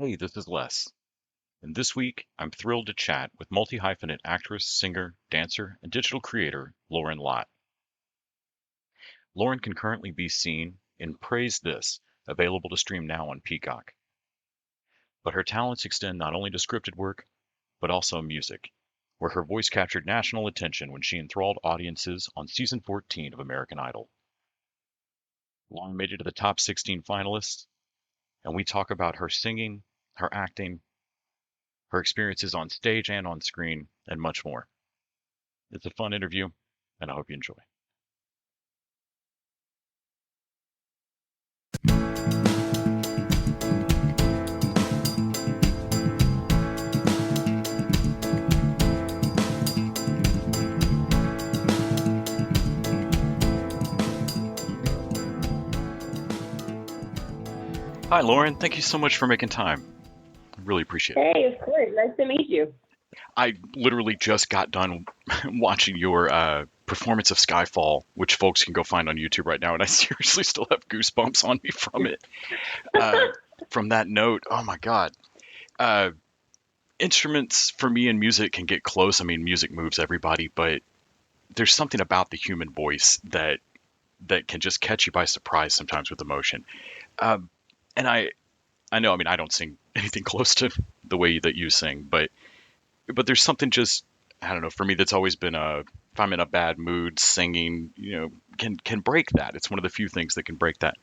Hey, this is Les, and this week I'm thrilled to chat with multi-hyphenate actress, singer, dancer, and digital creator Loren Lott. Loren can currently be seen in Praise This, available to stream now on Peacock. But her talents extend not only to scripted work, but also music, where her voice captured national attention when she enthralled audiences on season 14 of American Idol. Loren made it to the top 16 finalists, and we talk about her singing, her acting, her experiences on stage and on screen, and much more. It's a fun interview, and I hope you enjoy. Hi, Loren. Thank you so much for making time. I really appreciate it. Hey, of course. Nice to meet you. I literally just got done watching your performance of Skyfall, which folks can go find on YouTube right now, and I seriously still have goosebumps on me from it. Uh, from that note, oh my God. Uh, Instruments for me and music can get close. I mean, music moves everybody, but there's something about the human voice that can just catch you by surprise sometimes with emotion. Um, and I know, I mean, I don't sing anything close to the way that you sing, but there's something just, I don't know, for me that's always been if I'm in a bad mood, singing, can break that. It's one of the few things that can break that.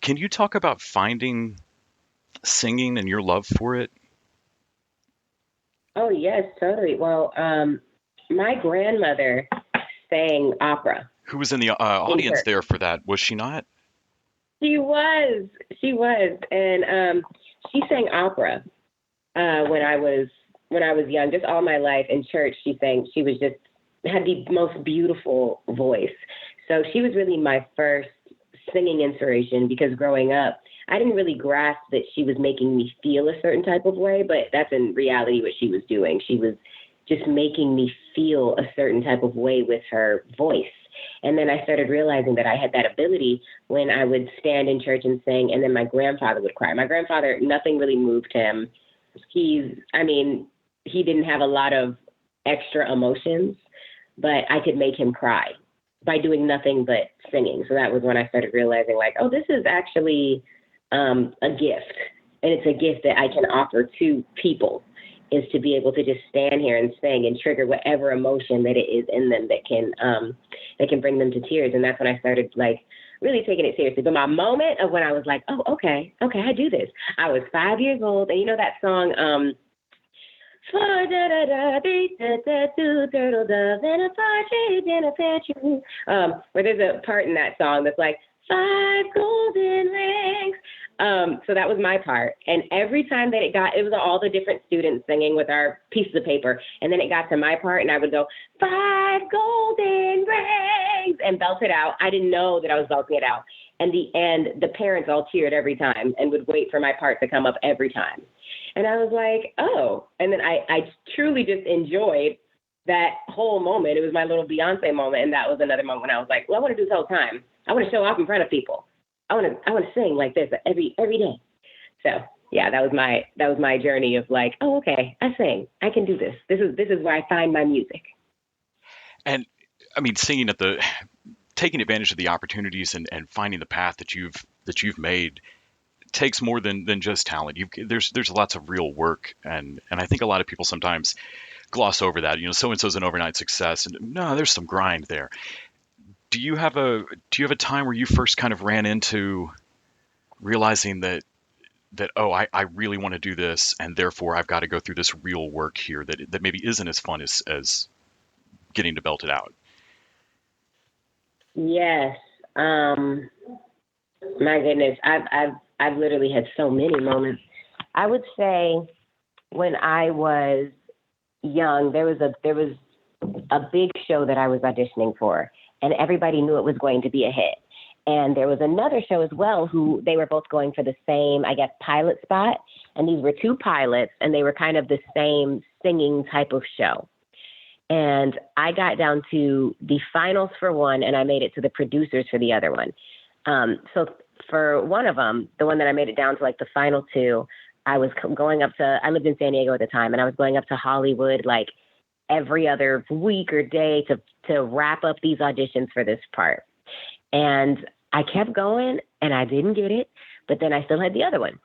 Can you talk about finding singing and your love for it? Oh, yes, totally. Well, my grandmother sang opera Who was in the in audience church. there for that? Was she not? She was, she was, and she sang opera when I was young. Just all my life in church, she sang. She was just had the most beautiful voice. So she was really my first singing inspiration because growing up, I didn't really grasp that she was making me feel a certain type of way, but that's in reality what she was doing. She was just making me feel a certain type of way with her voice. And then I started realizing that I had that ability when I would stand in church and sing, and then my grandfather would cry. My grandfather, nothing really moved him. I mean, he didn't have a lot of extra emotions, but I could make him cry by doing nothing but singing. So that was when I started realizing, like, oh, this is actually a gift, and it's a gift that I can offer to people. Is to be able to just stand here and sing and trigger whatever emotion that it is in them that can bring them to tears. And that's when I started like really taking it seriously. But my moment of when I was like, oh, okay, I do this. I was 5 years old, and you know that song, four da da da three da da two turtle doves and a partridge in a pear tree. Where there's a part in that song that's like five golden rings. So that was my part. And every time that it was all the different students singing with our pieces of paper. And then it got to my part, and I would go, five golden rings, and belt it out. I didn't know that I was belting it out. And the parents all cheered every time and would wait for my part to come up every time. And I was like, oh. And then I truly just enjoyed that whole moment. It was my little Beyonce moment. And that was another moment when I was like, well, I want to do this whole time. I want to show off in front of people. I want to sing like this every day. So yeah, that was my journey of like, oh, okay, I sing. I can do this. This is where I find my music. And I mean, singing at the taking advantage of the opportunities and finding the path that you've made takes more than just talent. There's lots of real work, and I think a lot of people sometimes gloss over that. So and so's an overnight success, and no, there's some grind there. Do you have a time where you first kind of ran into realizing that oh, I really want to do this, and therefore I've got to go through this real work here that maybe isn't as fun as getting to belt it out? Yes. Um, my goodness, I've literally had so many moments. I would say when I was young, there was a big show that I was auditioning for, and everybody knew it was going to be a hit. And there was another show as well who they were both going for the same, I guess, pilot spot. And these were two pilots, and they were kind of the same singing type of show. And I got down to the finals for one, and I made it to the producers for the other one. So for one of them, the one that I made it down to like the final two, I was going up to, I lived in San Diego at the time, and I was going up to Hollywood like every other week or day to wrap up these auditions for this part. And I kept going and I didn't get it, but then I still had the other one.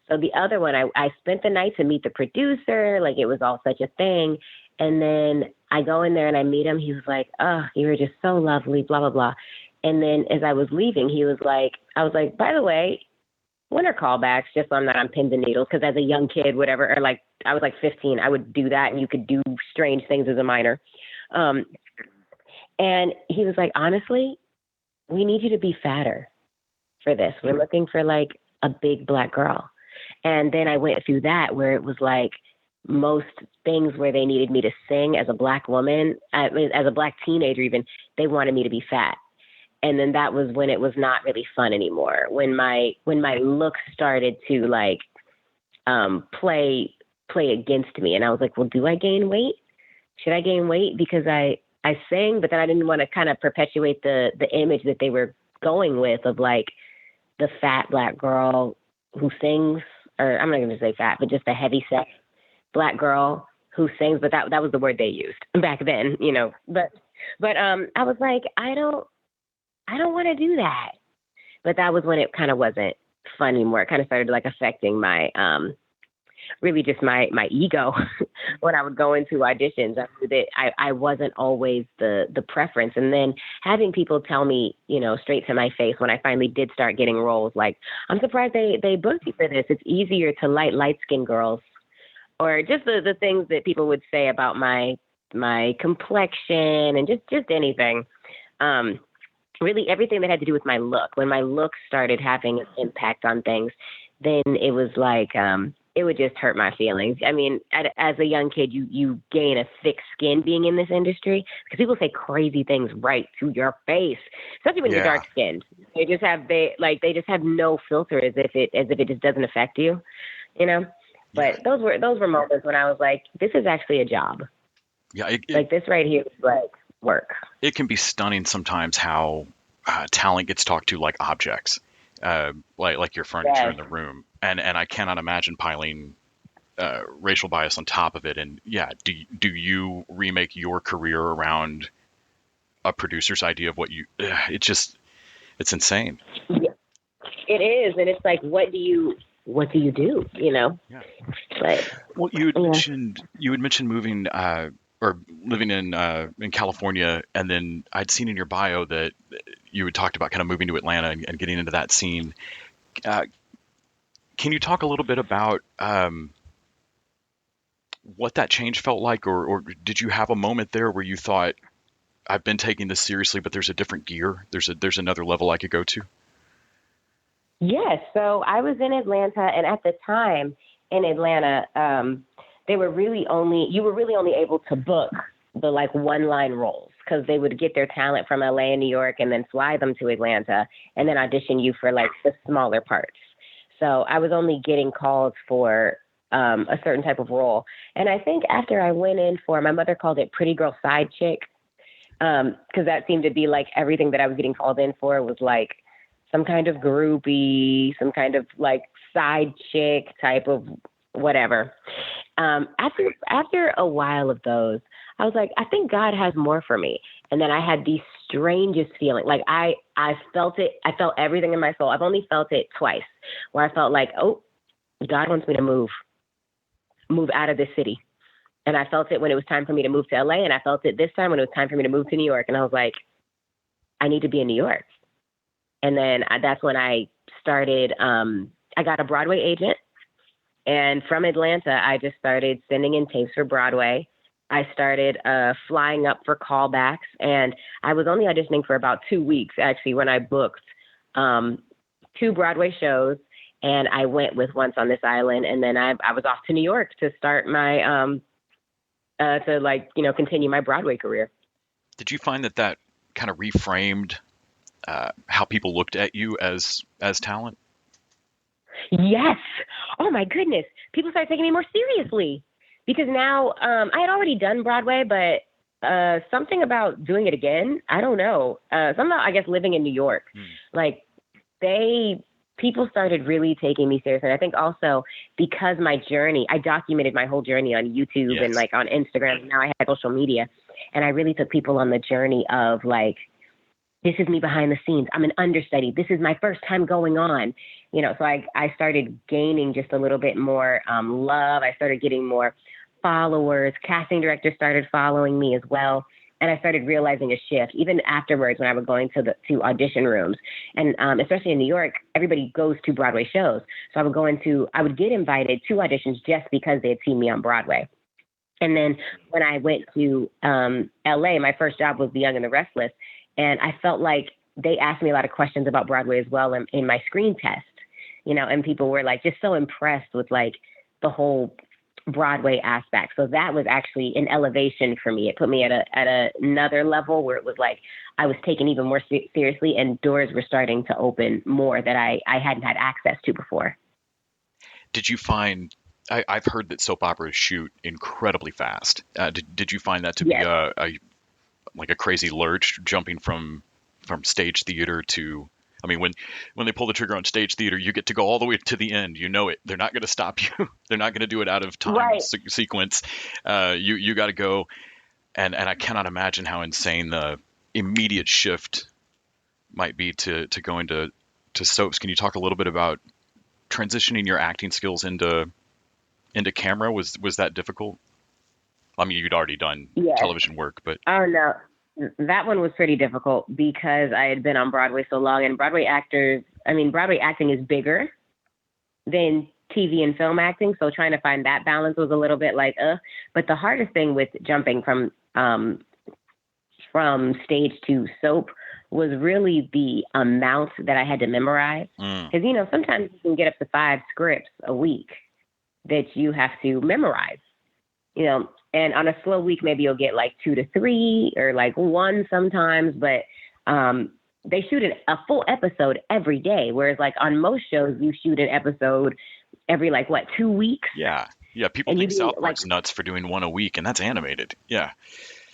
So the other one, I spent the night to meet the producer. Like, it was all such a thing. And then I go in there and I meet him. He was like, oh, you were just so lovely, blah, blah, blah. And then as I was leaving, I was like, by the way, when are callbacks? Just so I'm not on pins and needles. Because as a young kid, whatever, or like, I was like 15, I would do that, and you could do strange things as a minor. And he was like, honestly, we need you to be fatter for this. We're looking for like a big Black girl. And then I went through that where it was like most things where they needed me to sing as a Black woman, as a Black teenager even, they wanted me to be fat. And then that was when it was not really fun anymore. When my looks started to like play against me. And I was like, well, do I gain weight? Should I gain weight? Because I sing, but then I didn't want to kind of perpetuate the image that they were going with of like the fat Black girl who sings, or I'm not going to say fat, but just a heavy set Black girl who sings. But that was the word they used back then, you know. But I was like, I don't want to do that. But that was when it kind of wasn't fun anymore. It kind of started like affecting my really just my ego when I would go into auditions. I knew that I wasn't always the preference. And then having people tell me, you know, straight to my face when I finally did start getting roles, like, I'm surprised they booked you for this. It's easier to light-skinned girls. Or just the things that people would say about my complexion and just anything. Really everything that had to do with my look. When my look started having an impact on things, then it was like, it would just hurt my feelings. I mean, as a young kid, you gain a thick skin being in this industry because people say crazy things right to your face, especially when you're dark skinned. They just have no filter as if it just doesn't affect you, you know. But those were moments when I was like, this is actually a job. Yeah, like this right here is like work. It can be stunning sometimes how talent gets talked to like objects, like your furniture in the room. And I cannot imagine piling racial bias on top of it. And do you remake your career around a producer's idea of what you? It's insane. Yeah, it is, and it's like, what do you do? You know? Yeah. But, well, you had mentioned moving or living in California, and then I'd seen in your bio that you had talked about kind of moving to Atlanta and getting into that scene. Can you talk a little bit about what that change felt like, or did you have a moment there where you thought, I've been taking this seriously, but there's a different gear, there's another level I could go to? Yes. So I was in Atlanta, and at the time in Atlanta, you were really only able to book the like one-line roles because they would get their talent from LA and New York and then fly them to Atlanta and then audition you for like the smaller parts. So I was only getting calls for a certain type of role. And I think after I went in for, my mother called it pretty girl side chick, because that seemed to be like everything that I was getting called in for was like some kind of groupie, some kind of like side chick type of whatever. After a while of those, I was like, I think God has more for me. And then I had the strangest feeling. Like I felt it. I felt everything in my soul. I've only felt it twice where I felt like, oh, God wants me to move out of this city. And I felt it when it was time for me to move to LA. And I felt it this time when it was time for me to move to New York. And I was like, I need to be in New York. And then that's when I started, I got a Broadway agent. And from Atlanta, I just started sending in tapes for Broadway. I started flying up for callbacks, and I was only auditioning for about 2 weeks, actually, when I booked 2 Broadway shows, and I went with Once on This Island, and then I was off to New York to start my, continue my Broadway career. Did you find that kind of reframed how people looked at you as talent? Yes. Oh my goodness. People started taking me more seriously because now I had already done Broadway, but something about doing it again, I don't know. Something about, I guess, living in New York, like they people started really taking me seriously. And I think also because my journey, I documented my whole journey on YouTube and like on Instagram. And now I have social media, and I really took people on the journey of like, this is me behind the scenes. I'm an understudy. This is my first time going on, so I started gaining just a little bit more love. I started getting more followers. Casting directors started following me as well. And I started realizing a shift even afterwards when I was going to audition rooms. And especially in New York, everybody goes to Broadway shows. So I would get invited to auditions just because they had seen me on Broadway. And then when I went to LA, my first job was The Young and the Restless. And I felt like they asked me a lot of questions about Broadway as well in my screen test, and people were like just so impressed with like the whole Broadway aspect. So that was actually an elevation for me. It put me at another level where it was like I was taken even more seriously, and doors were starting to open more that I hadn't had access to before. Did you find, I've heard that soap operas shoot incredibly fast. Did you find that to be like a crazy lurch, jumping from stage theater to, I mean, when they pull the trigger on stage theater, you get to go all the way to the end. You know it. They're not going to stop you. They're not going to do it out of time sequence. You got to go. And I cannot imagine how insane the immediate shift might be to go into soaps. Can you talk a little bit about transitioning your acting skills into camera? Was that difficult? I mean, you'd already done television work, but oh no, that one was pretty difficult because I had been on Broadway so long, and Broadway acting is bigger than TV and film acting. So trying to find that balance was a little bit like, but the hardest thing with jumping from stage to soap was really the amount that I had to memorize. Because, sometimes you can get up to 5 scripts a week that you have to memorize, and on a slow week, maybe you'll get like 2 to 3 or like 1 sometimes, but they shoot a full episode every day. Whereas like on most shows, you shoot an episode every 2 weeks. Yeah. People think South Park's nuts for doing 1 a week, and that's animated. Yeah.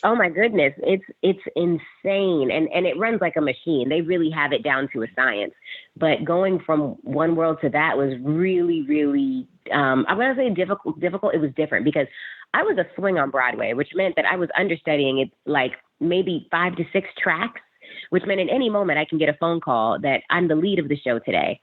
Oh my goodness. It's insane. And it runs like a machine. They really have it down to a science, but going from one world to that was really, really, I'm going to say difficult. It was different because I was a swing on Broadway, which meant that I was understudying it like maybe 5 to 6 tracks, which meant at any moment I can get a phone call that I'm the lead of the show today,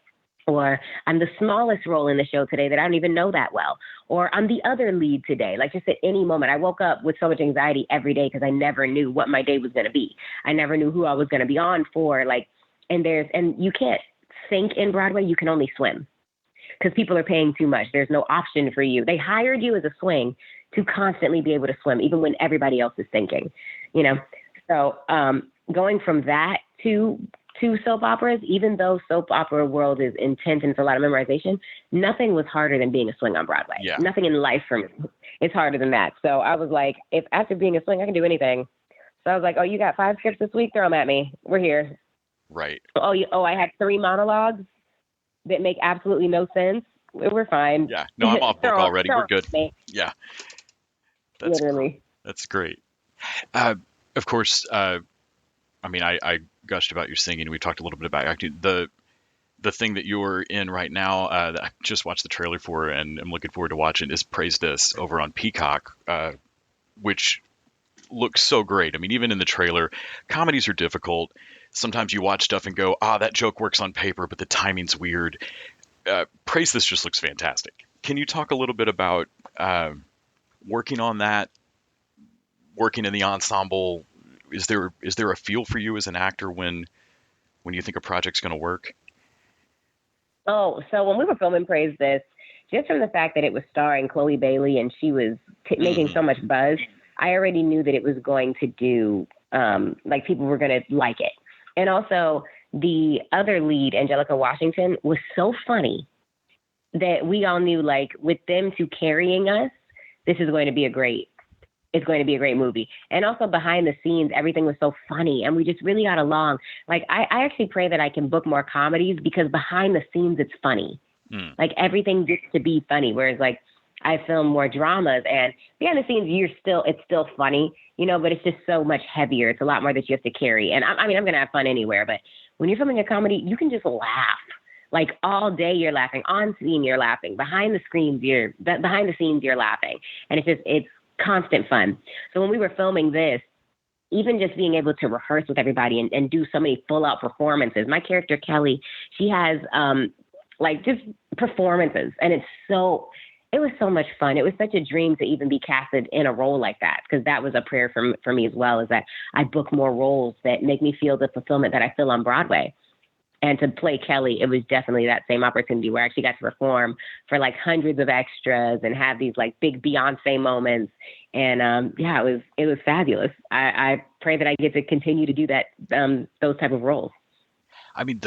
or I'm the smallest role in the show today that I don't even know that well, or I'm the other lead today. Like just at any moment, I woke up with so much anxiety every day because I never knew what my day was going to be. I never knew who I was going to be on for. And you can't sink in Broadway. You can only swim because people are paying too much. There's no option for you. They hired you as a swing to constantly be able to swim, even when everybody else is sinking, So going from that to soap operas, even though soap opera world is intense and it's a lot of memorization, nothing was harder than being a swing on Broadway. Yeah. Nothing in life for me is harder than that. So I was like, if after being a swing, I can do anything. So I was like, oh, you got 5 scripts this week? Throw them at me. We're here. Right. I had 3 monologues that make absolutely no sense. We're fine. Yeah. No, I'm off book already. We're good. Yeah. Literally. That's great. Of course, I gushed about your singing. We talked a little bit about acting. The thing that you're in right now that I just watched the trailer for and I'm looking forward to watching is Praise This over on Peacock, which looks so great. I mean, even in the trailer, comedies are difficult. Sometimes you watch stuff and go, that joke works on paper, but the timing's weird. Praise This just looks fantastic. Can you talk a little bit about working on that, working in the ensemble? Is there a feel for you as an actor when you think a project's going to work? Oh, so when we were filming Praise This, just from the fact that it was starring Chloe Bailey and she was making so much buzz, I already knew that it was going to do, people were going to like it. And also the other lead, Angelica Washington, was so funny that we all knew, with them two carrying us, this is going to be a great movie. And also behind the scenes, everything was so funny and we just really got along. I actually pray that I can book more comedies because behind the scenes, it's funny. Everything gets to be funny. Whereas I film more dramas and behind the scenes, it's still funny, but it's just so much heavier. It's a lot more that you have to carry. And I'm going to have fun anywhere, but when you're filming a comedy, you can just laugh. Like all day you're laughing, on scene you're laughing, behind the scenes you're laughing. And it's constant fun. So when we were filming this, even just being able to rehearse with everybody and do so many full out performances. My character, Kelly, she has like just performances, and it was so much fun. It was such a dream to even be casted in a role like that, because that was a prayer for me as well, is that I book more roles that make me feel the fulfillment that I feel on Broadway. And to play Kelly, it was definitely that same opportunity where I actually got to perform for like hundreds of extras and have these like big Beyonce moments. And it was fabulous. I pray that I get to continue to do that, those type of roles. I mean,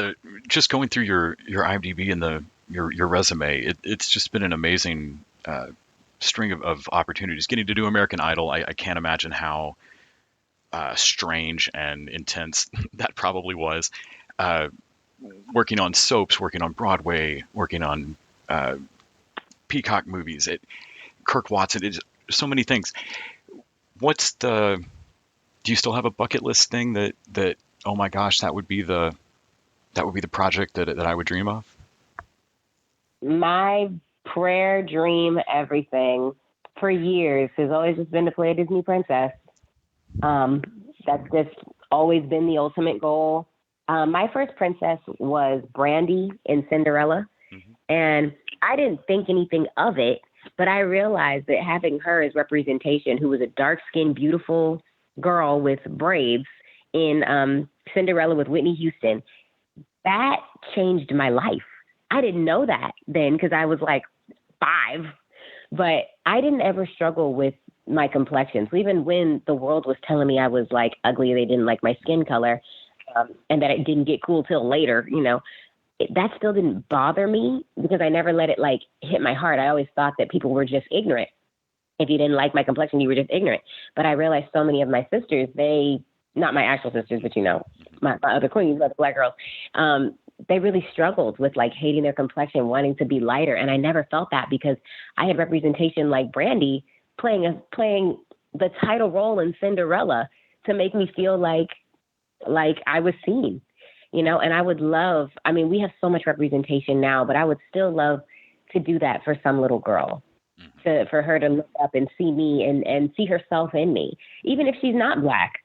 just going through your IMDb and your resume, it's just been an amazing string of opportunities. Getting to do American Idol, I can't imagine how strange and intense that probably was. Working on soaps, working on Broadway, working on Peacock movies, Kirk Watson, so many things. Do you still have a bucket list thing that oh my gosh, that would be the project that I would dream of? My prayer, dream, everything for years has always just been to play a Disney princess. That's just always been the ultimate goal. My first princess was Brandy in Cinderella, and I didn't think anything of it, but I realized that having her as representation, who was a dark-skinned, beautiful girl with braids in Cinderella with Whitney Houston, that changed my life. I didn't know that then because I was like 5, but I didn't ever struggle with my complexion. So even when the world was telling me I was like ugly, they didn't like my skin color, and that it didn't get cool till later, that still didn't bother me because I never let it like hit my heart. I always thought that people were just ignorant. If you didn't like my complexion, you were just ignorant. But I realized so many of my sisters, not my actual sisters, but my other queens, other Black girls, they really struggled with like hating their complexion, wanting to be lighter. And I never felt that because I had representation like Brandy playing the title role in Cinderella to make me feel like I was seen, and I would love, we have so much representation now, but I would still love to do that for some little girl, for her to look up and see me and see herself in me, even if she's not Black,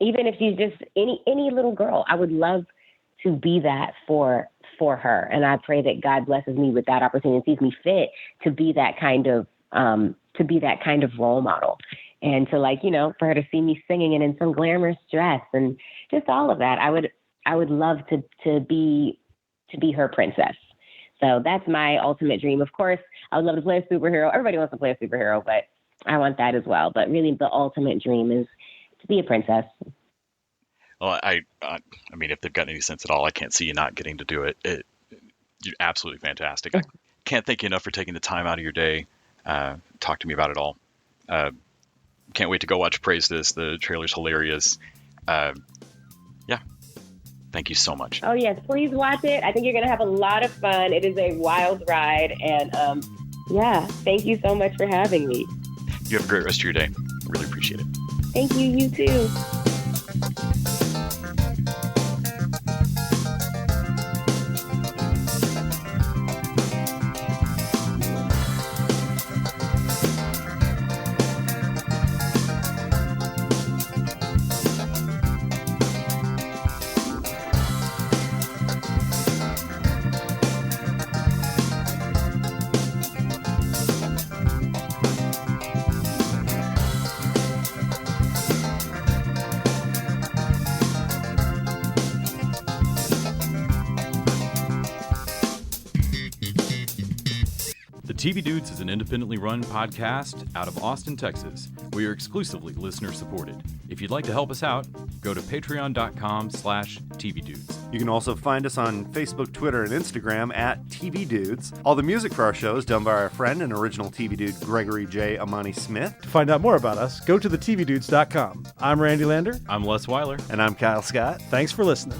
even if she's just any little girl. I would love to be that for her. And I pray that God blesses me with that opportunity and sees me fit to be that kind of role model. And to for her to see me singing and in some glamorous dress and just all of that, I would love to be her princess. So that's my ultimate dream. Of course, I would love to play a superhero. Everybody wants to play a superhero, but I want that as well. But really, the ultimate dream is to be a princess. Well, I mean, if they've got any sense at all, I can't see you not getting to do it. You're absolutely fantastic. I can't thank you enough for taking the time out of your day. Talk to me about it all. Can't wait to go watch Praise This. The trailer's hilarious. Thank you so much. Oh, yes. Please watch it. I think you're going to have a lot of fun. It is a wild ride. And thank you so much for having me. You have a great rest of your day. Really appreciate it. Thank you. You too. TV Dudes is an independently run podcast out of Austin, Texas. We are exclusively listener supported. If you'd like to help us out, go to patreon.com/TVDudes. You can also find us on Facebook, Twitter, and Instagram at TV Dudes. All the music for our show is done by our friend and original TV Dude, Gregory J. Amani Smith. To find out more about us, go to thetvdudes.com. I'm Randy Lander. I'm Les Weiler. And I'm Kyle Scott. Thanks for listening.